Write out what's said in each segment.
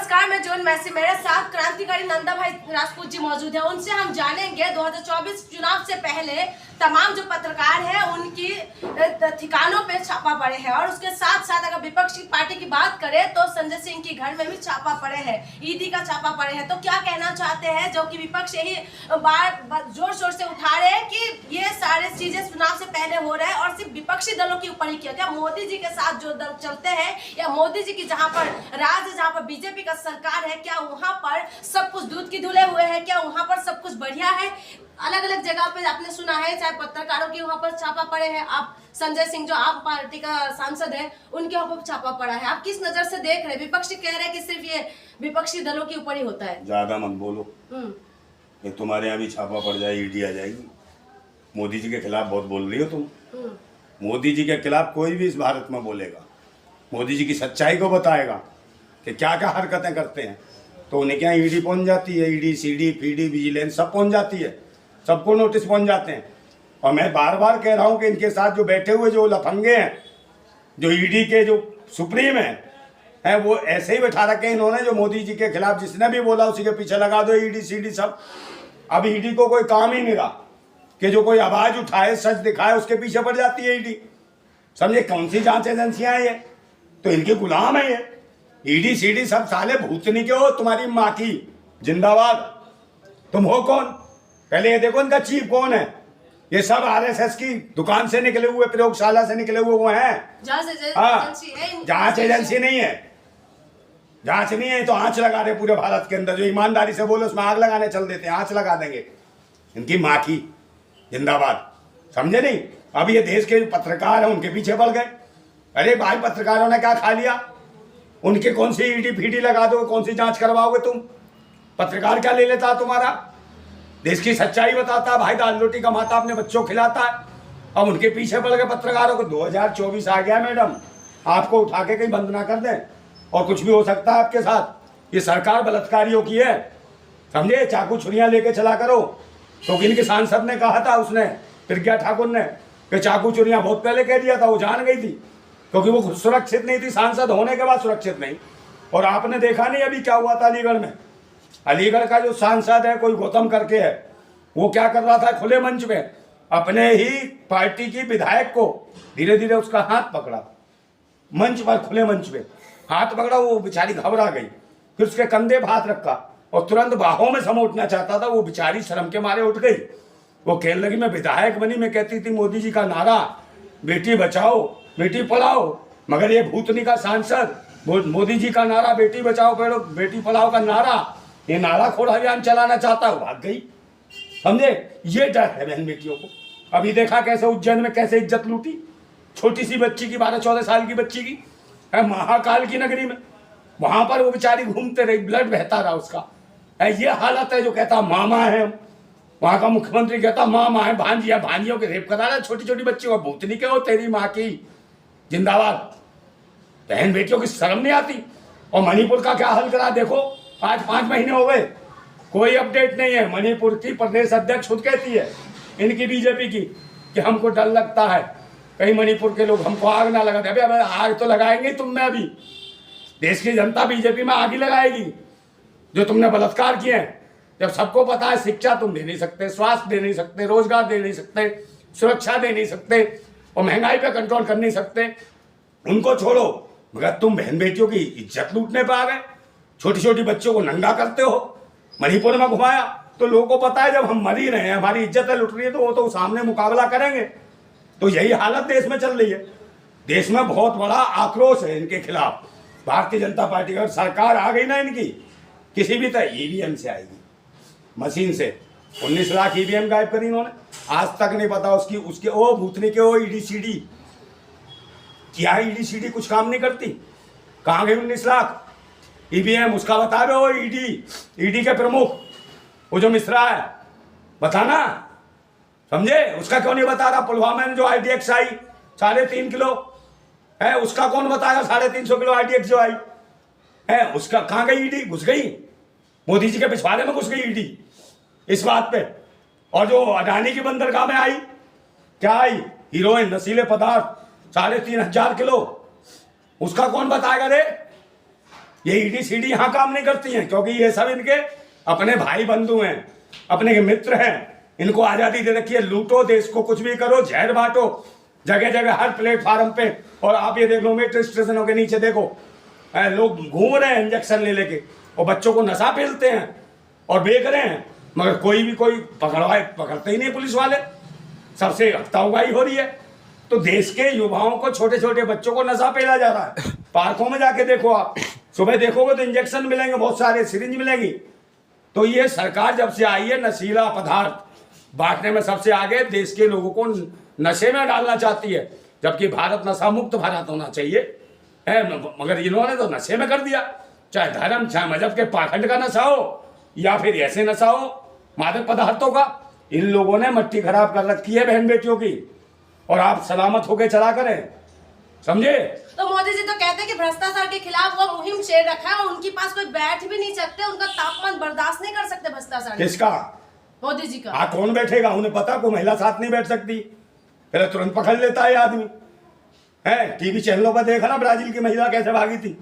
नमस्कार, मैं जोन मैसी। मेरे साथ क्रांतिकारी नंदा भाई राजपूत जी मौजूद है। उनसे हम जानेंगे 2024 चुनाव से पहले तमाम जो पत्रकार हैं उनकी ठिकानों पे छापा पड़े हैं, और उसके साथ साथ अगर विपक्षी पार्टी की बात करें तो संजय सिंह के घर में भी छापा पड़े हैं, ईडी का छापा पड़े हैं। तो क्या कहना चाहते हैं, जो कि विपक्ष यही बार जोर शोर से उठा रहे हैं कि ये सारे चीजें चुनाव से पहले हो रहा है और सिर्फ विपक्षी दलों के ऊपर ही किया। क्या मोदी जी के साथ जो दल चलते हैं या मोदी जी की जहाँ पर राज, जहाँ पर बीजेपी का सरकार है, क्या वहाँ पर सब कुछ दूध की धुले हुए हैं? क्या वहाँ पर सब कुछ बढ़िया है? अलग अलग जगह पे आपने सुना है, चाहे पत्रकारों के वहाँ पर छापा पड़े हैं, आप संजय सिंह जो आप पार्टी का सांसद है उनके वहाँ पर छापा पड़ा है। आप किस नजर से देख रहे हैं? विपक्षी कह रहे हैं कि सिर्फ ये विपक्षी दलों के ऊपर ही होता है। ज्यादा मत बोलो, ये तुम्हारे यहाँ भी छापा पड़ जाए, ईडी आ जाएगी। मोदी जी के खिलाफ बहुत बोल रही हो तुम। मोदी जी के खिलाफ कोई भी इस भारत में बोलेगा, मोदी जी की सच्चाई को बताएगा कि क्या क्या हरकतें करते हैं, तो उन्हें क्या ईडी पहुंच जाती है। ईडी, सीडी, पीडी, विजिलेंस सब पहुंच जाती है, सबको नोटिस पहुंच जाते हैं। और मैं बार बार कह रहा हूं कि इनके साथ जो बैठे हुए जो लफंगे हैं, जो ईडी के जो सुप्रीम हैं, वो ऐसे ही बैठा रखे इन्होंने। जो मोदी जी के खिलाफ जिसने भी बोला उसी के पीछे लगा दो ईडी सीडी सब। अब ईडी को कोई काम ही नहीं रहा कि जो कोई आवाज उठाए, सच दिखाए, उसके पीछे पड़ जाती है ईडी। समझे कौन सी जांच एजेंसियां हैं ये? तो इनके गुलाम है ये। ईडी सीडी सब साले भूतनी के हो, तुम्हारी माँ की जिंदाबाद। तुम हो कौन? पहले ये देखो इनका चीफ कौन है। ये सब आरएसएस की दुकान से निकले हुए, प्रयोगशाला से निकले हुए हैं। जांच एजेंसी नहीं है, जांच नहीं है तो आंच लगा रहे पूरे भारत के अंदर। जो ईमानदारी से बोले उसमें आग लगाने चल देते हैं, आंच लगा देंगे। इनकी माँ की जिंदाबाद, समझे नहीं? अब ये देश के पत्रकार हैं उनके पीछे पड़ गए। अरे भाई, पत्रकारों ने क्या खा लिया? उनके कौन सी ईडी फीडी लगा दो, कौन सी जांच करवाओगे तुम? पत्रकार क्या ले लेता तुम्हारा? देश की सच्चाई बताता, भाई दाल रोटी कमाता, अपने बच्चों खिलाता है। अब उनके पीछे पड़ गए पत्रकारों को। 2024 आ गया मैडम, आपको उठा के कहीं बंद ना कर दें और कुछ भी हो सकता है आपके साथ। ये सरकार बलात्कारियों की है, समझे? चाकू छुरियां लेके चला करो। तो इनके सांसद ने कहा था, उसने प्रज्ञा ठाकुर ने, कि चाकू चुरियां बहुत पहले कह दिया था, वो जान गई थी, क्योंकि वो खुद सुरक्षित नहीं थी, सांसद होने के बाद सुरक्षित नहीं। और आपने देखा नहीं अभी क्या हुआ था अलीगढ़ में? अलीगढ़ का जो सांसद है, कोई गौतम करके है, वो क्या कर रहा था? खुले मंच में अपने ही पार्टी की विधायक को धीरे धीरे उसका हाथ पकड़ा, मंच पर, खुले मंच पे हाथ पकड़ा। वो बेचारी घबरा गई, फिर उसके कंधे पर हाथ रखा और तुरंत बाहों में समेटना चाहता था। वो बेचारी शर्म के मारे उठ गई। वो कहने लगी मैं विधायक बनी, मैं कहती थी मोदी जी का नारा बेटी बचाओ बेटी पढ़ाओ, मगर ये भूतनी का सांसद मोदी जी का नारा बेटी बचाओ बेटी पढ़ाओ का नारा, ये नारा खोड़ अभियान चलाना चाहता है। भाग गई, समझे? ये डर है बहन बेटियों को। अभी देखा कैसे उज्जैन में कैसे इज्जत लूटी, छोटी सी बच्ची की, 12-14 साल की बच्ची की, है महाकाल की नगरी में। वहां पर वो बेचारी घूमते रही, ब्लड बहता रहा उसका। ये हालत है। जो कहता मामा है, वहां का मुख्यमंत्री कहता मामा है, भांजिया, भांजियों के रेप करा रहा है छोटी छोटी बच्चियों को। भूतनी के हो, तेरी माँ की जिंदाबाद। बहन बेटियों की शर्म नहीं आती? और मणिपुर का क्या हल करा देखो, आज 5 महीने हो गए, कोई अपडेट नहीं है। मणिपुर की प्रदेश अध्यक्ष खुद कहती है, इनकी बीजेपी की, कि हमको डर लगता है कहीं मणिपुर के लोग हमको आग ना लगा दे। अबे आग तो लगाएंगे तुम में। अभी देश की जनता बीजेपी में आग ही लगाएगी, जो तुमने बलात्कार किए हैं। जब सबको पता है शिक्षा तुम दे नहीं सकते, स्वास्थ्य दे नहीं सकते, रोजगार दे नहीं सकते, सुरक्षा दे नहीं सकते, और महंगाई पे कंट्रोल कर नहीं सकते, उनको छोड़ो, मगर तुम बहन बेटियों की इज्जत लूटने पे आ गए। छोटी छोटी बच्चों को नंगा करते हो, मणिपुर में घुमाया। तो लोगों को पता है जब हम मर ही रहे हैं, हमारी इज्जत लुट रही है, तो वो तो सामने मुकाबला करेंगे। तो यही हालत देश में चल रही है। देश में बहुत बड़ा आक्रोश है इनके खिलाफ। भारतीय जनता पार्टी का सरकार आ गई ना इनकी, किसी भी तरह ईवीएम से आएगी, मशीन से। 19 लाख ईवीएम गायब करी इन्होंने, आज तक नहीं पता उसके ओ भूतनी के ओ ईडी सीडी। क्या ईडी सीडी कुछ काम नहीं करती? कहाँ गई 19 लाख ईवीएम? उसका बता रहे हो ईडी के प्रमुख, वो जो मिश्रा है, बताना, समझे? उसका क्यों नहीं बता रहा? पुलवामा में जो IDX आई 3.5 किलो है, उसका कौन बताएगा? 350 किलो IDX जो आई है, उसका कहाँ गई ईडी? घुस गई मोदी जी के पिछवाड़े में, घुस गई ईडी इस बात पे। और जो अडानी की बंदरगाह में आई, क्या आई? हीरोइन, नशीले पदार्थ 3,500 किलो, उसका कौन बताएगा रे? ये ईडी सीडी यहाँ काम नहीं करती हैं, क्योंकि ये सब इनके अपने भाई बंधु हैं, अपने के मित्र हैं। इनको आज़ादी दे रखी है, लूटो देश को, कुछ भी करो, जहर बांटो जगह जगह हर प्लेटफार्म पे। और आप ये देख लो मेट्रो स्टेशनों के नीचे देखो, लोग घूम रहे हैं इंजेक्शन ले लेके और बच्चों को नशा पेलते हैं और बेच रहे हैं, मगर कोई पकड़ते ही नहीं पुलिस वाले। सबसे हफ्ताउगाई हो रही है। तो देश के युवाओं को, छोटे छोटे बच्चों को नशा पेला जा रहा है। पार्कों में जाके देखो, आप सुबह देखोगे तो इंजेक्शन मिलेंगे, बहुत सारे सिरिंज मिलेंगी। तो ये सरकार जब से आई है नशीला पदार्थ बांटने में सबसे आगे, देश के लोगों को नशे में डालना चाहती है, जबकि भारत नशा मुक्त भारत होना चाहिए है, मगर इन्होंने तो नशे में कर दिया। चाहे धर्म चाहे मजहब के पाखंड का नशा हो या फिर ऐसे नशा हो मादक पदार्थों का, इन लोगों ने मट्टी खराब कर रखी है बहन बेटियों की। और आप सलामत होके चला करें, समझे। तो मोदी जी तो कहते हैं कि भ्रष्टाचार के खिलाफ वो मुहिम छेड़ रखा है, उनके पास कोई बैठ भी नहीं सकते, उनका तापमान बर्दाश्त नहीं कर सकते भ्रष्टाचार। किसका? मोदी जी का। कौन बैठेगा? उन्हें पता को महिला साथ नहीं बैठ सकती, पहले तुरंत पकड़ लेता है आदमी। है टीवी चैनलों पर देखा ना ब्राजील की महिला कैसे भागी थी,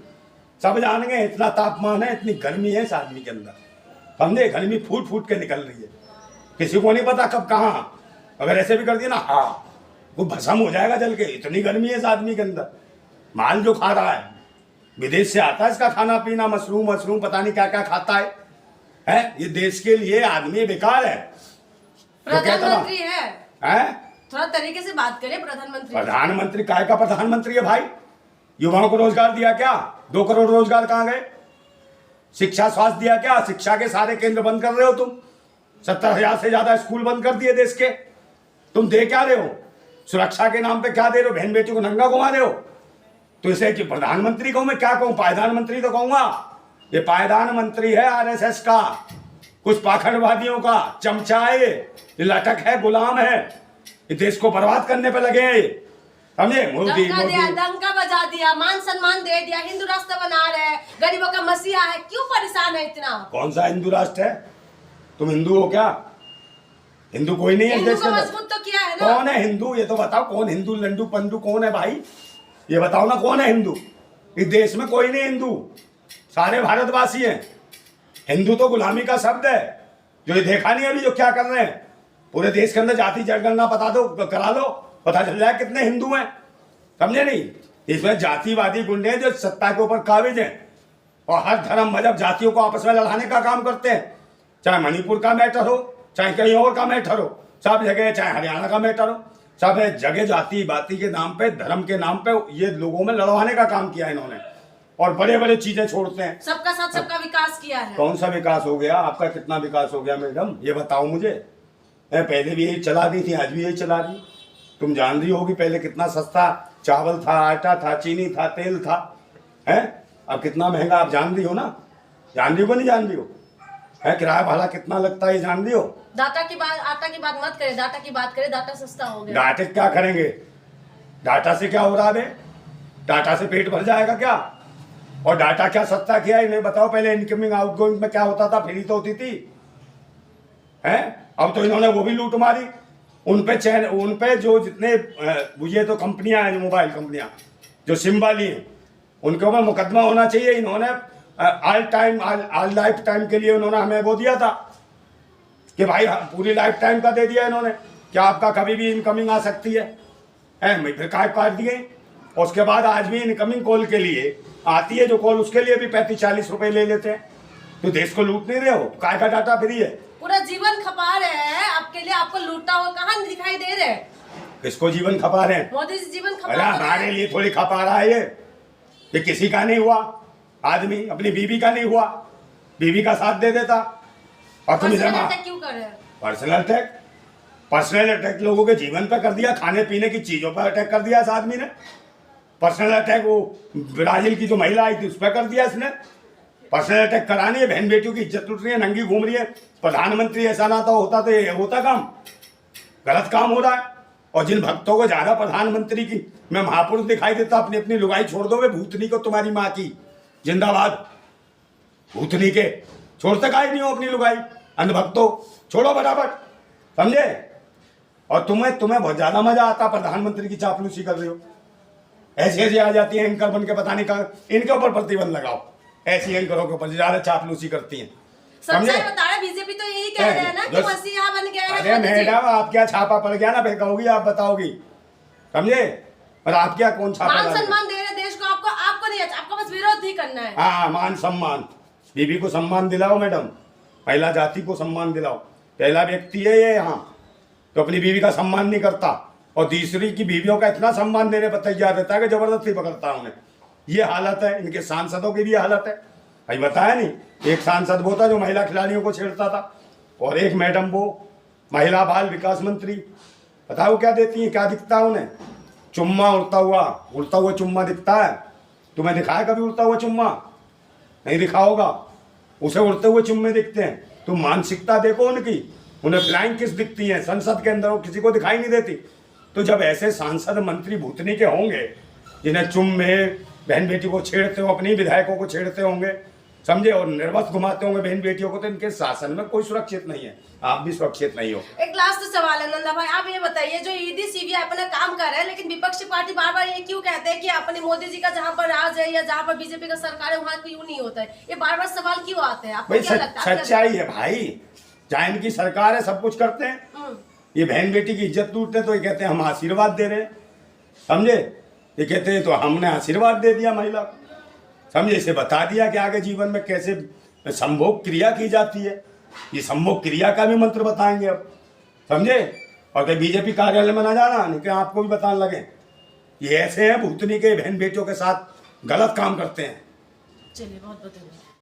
सब जान गए। इतना तापमान है, इतनी गर्मी है इस आदमी के अंदर, समझे। गर्मी फूट फूट के निकल रही है, किसी को नहीं पता कब कहाँ, अगर ऐसे भी कर दिया ना, हाँ वो भस्म हो जाएगा जल के। इतनी गर्मी है इस आदमी के अंदर। माल जो खा रहा है विदेश से आता है, इसका खाना पीना, मशरूम पता नहीं क्या क्या खाता है। ये देश के लिए आदमी बेकार है। प्रधानमंत्री है, हैं? थोड़ा तरीके से बात करें। प्रधानमंत्री काय का प्रधानमंत्री है भाई? युवाओं को रोजगार दिया क्या? 2 करोड़ रोजगार कहाँ गए? शिक्षा स्वास्थ्य दिया क्या? शिक्षा के सारे केंद्र बंद कर रहे हो तुम। 70,000 से ज्यादा स्कूल बंद कर दिए देश के। तुम दे क्या रहे हो? सुरक्षा के नाम पे क्या दे रहे हो? बहन बेटी को नंगा घुमा रहे हो। तो इसे कि प्रधानमंत्री कहूं मैं, क्या कहूं? पायदान मंत्री तो कहूंगा। ये पायदान मंत्री है आरएसएस का, कुछ पाखंडवादियों का चमचा है, ये लटक है, गुलाम है, ये देश को बर्बाद करने पे लगे हैं, समझे। मोदी डंका बजा दिया, मान सम्मान दे दिया, हिंदू राष्ट्र बना रहे हैं, गरीबों का मसीहा है, क्यों परेशान है इतना? कौन सा हिंदू राष्ट्र है? तुम हिंदू हो क्या? हिंदू कोई नहीं है इस देश में। मजबूत तो किया है ना। कौन है हिंदू? ये तो बताओ, कौन हिंदू? लंडू पंडू कौन है भाई? ये बताओ ना, कौन है हिंदू? इस देश में कोई नहीं हिंदू, सारे भारतवासी हैं। हिंदू तो गुलामी का शब्द है। जो ये देखा नहीं अभी जो क्या कर रहे हैं, पूरे देश के अंदर जाति जनगणना बता दो, करा लो, पता चल जाए कितने हिंदू हैं, समझे नहीं। इसमें जातिवादी गुंडे जो सत्ता के ऊपर काबिज हैं और हर धर्म मजहब जातियों को आपस में लड़ाने का काम करते हैं। चाहे मणिपुर का मैटर हो, चाहे कहीं और का मैटर हो, सब जगह, चाहे हरियाणा का मैटर हो, सब जगह जाति बाती के नाम पे, धर्म के नाम पे ये लोगों में लड़वाने का काम किया इन्होंने। और बड़े बड़े चीजें छोड़ते हैं। सबका साथ सबका विकास किया है। कौन सा विकास हो गया? आपका कितना विकास हो गया मैडम, ये बताओ मुझे। पहले भी यही चला दी थी, आज भी यही चला रही। तुम जान रही होगी पहले कितना सस्ता चावल था, आटा था, चीनी था, तेल था, है अब कितना महंगा आप जान रही हो ना? जान रही हो नहीं जान रही हो? है किराया भाड़ा कितना लगता है ये जान रही हो? डाटा की बात, आटा की बात मत करें, डाटा की बात करें। डाटा सस्ता हो गया। डाटा क्या करेंगे? डाटा से क्या हो रहा है? डाटा से पेट भर जाएगा क्या? और डाटा क्या सस्ता किया है इन्हें बताओ। पहले इनकमिंग आउटगोइंग में क्या होता था? फ्री तो होती थी, है अब तो इन्होंने वो भी लूट मारी। उन पे जो जितने ये तो कंपनियां हैं, मोबाइल कंपनियां जो सिम वाली हैं, उनके ऊपर मुकदमा होना चाहिए। इन्होंने ऑल लाइफ टाइम के लिए उन्होंने हमें वो दिया था कि भाई पूरी लाइफ टाइम का दे दिया इन्होंने, क्या आपका कभी भी इनकमिंग आ सकती है। फिर काट दिए। और उसके बाद आज भी इनकमिंग कॉल के लिए आती है जो कॉल, उसके लिए भी 35-40 रुपए ले लेते हैं। तो देश को लूट नहीं रहे हो, काय का डाटा फ्री है। पूरा जीवन खपा रहे हैं आपके लिए, आपको लूटता हुआ कहाँ दिखाई दे रहे हैं? किसको जीवन खपा रहे हैं? मोदी जी जीवन खपा अरे रहे हैं। हमारे लिए थोड़ी खपा रहा है ये किसी का नहीं हुआ आदमी, अपनी बीवी का नहीं हुआ, बीवी का साथ दे देता। और तुम क्यों कर रहे हैं? पर्सनल अटैक लोगों के जीवन पर कर दिया, खाने पीने की चीजों पर अटैक कर दिया इस आदमी ने। पर्सनल अटैक वो ब्राजील की जो महिला आई थी उस पर कर दिया इसने। पर्सनल अटैक करानी है, बहन बेटियों की इज्जत लूट रही है, नंगी घूम रही है। प्रधानमंत्री ऐसा ना तो होता तो ये होता काम, गलत काम हो रहा है। और जिन भक्तों को ज्यादा प्रधानमंत्री की मैं महापुरुष दिखाई देता, अपनी अपनी लुगाई छोड़ दो वे भूतनी को, तुम्हारी माँ की जिंदाबाद। भूतनी के छोड़ते काहे नहीं हो अपनी लुगाई, अंधभक्तों छोड़ो फटाफट, समझे। और तुम्हें बहुत ज्यादा मजा आता प्रधानमंत्री की चापलूसी कर रहे हो। ऐसे ऐसे आ जाती है एंकर बन के, पता नहीं कहाँ, इनके ऊपर प्रतिबंध लगाओ, ऐसी एंकरों के ऊपर ज्यादा चापलूसी करती हैं। सच्चाई बता रहा है, बीजेपी तो यही कह रहे हैं ना कि मसीहा बन गए हैं अरे मोदी जी। मैडम, आप क्या छापा पड़ गया ना, फिर कहोगी आप बताओगी, समझे? और आप क्या कौन छापा मान डाल रहे? सम्मान दे रहे देश को, आपको नहीं, आपको बस विरोध ही करना है। हाँ, मान सम्मान, बीबी को सम्मान दिलाओ मैडम, महिला जाति को सम्मान दिलाओ। पहला व्यक्ति है ये यहाँ तो अपनी बीवी का सम्मान नहीं करता, और दूसरी की बीवियों का इतना सम्मान देने पर तैयार रहता है कि जबरदस्ती पकड़ता उन्हें। ये हालत है, इनके सांसदों की भी हालत है। अभी बताया नहीं, एक सांसद वो था जो महिला खिलाड़ियों को छेड़ता था, और एक मैडम वो महिला बाल विकास मंत्री, बताओ क्या देती है, क्या दिखता है उन्हें? चुम्मा, उड़ता हुआ चुम्मा दिखता है। तुम्हें दिखाया कभी उड़ता हुआ चुम्मा? नहीं दिखा होगा, उसे उड़ते हुए चुम्मे दिखते हैं। तुम मानसिकता देखो उनकी, उन्हें फ्लाइंग किस दिखती है संसद के अंदर, वो किसी को दिखाई नहीं देती। तो जब ऐसे सांसद मंत्री भूतनी के होंगे जिन्हें चुम्मे, बहन बेटी को छेड़ते हो, अपनी विधायकों को छेड़ते होंगे, समझे, और निर्वस्त्र घुमाते होंगे बहन बेटियों को, तो इनके शासन में कोई सुरक्षित नहीं है, आप भी सुरक्षित नहीं हो। एक लास्ट सवाल है नंदा भाई, आप ये बताइए, जो ईडी सीबीआई अपना काम कर रहा है, लेकिन विपक्षी पार्टी बार बार ये क्यों कहते हैं कि अपने मोदी जी का जहां पर राज है या जहां पर बीजेपी का सरकार है वहां क्यों नहीं होता है? ये बार बार सवाल क्यों आते हैं? आपको क्या लगता है? सच्चाई है भाई, जहाँ इनकी सरकार है सब कुछ करते हैं। ये बहन बेटी की इज्जत लूटते तो ये कहते हैं हम आशीर्वाद दे रहे हैं, समझे, ये कहते हैं तो हमने आशीर्वाद दे दिया महिला को, समझे, इसे बता दिया कि आगे जीवन में कैसे संभोग क्रिया की जाती है। ये संभोग क्रिया का भी मंत्र बताएंगे अब, समझे। और क्या बीजेपी कार्यालय में ना जाना, नहीं कि आपको भी बताने लगे। ये ऐसे हैं भूतनी के, बहन बेटियों के साथ गलत काम करते हैं। चलिए, बहुत बहुत धन्यवाद।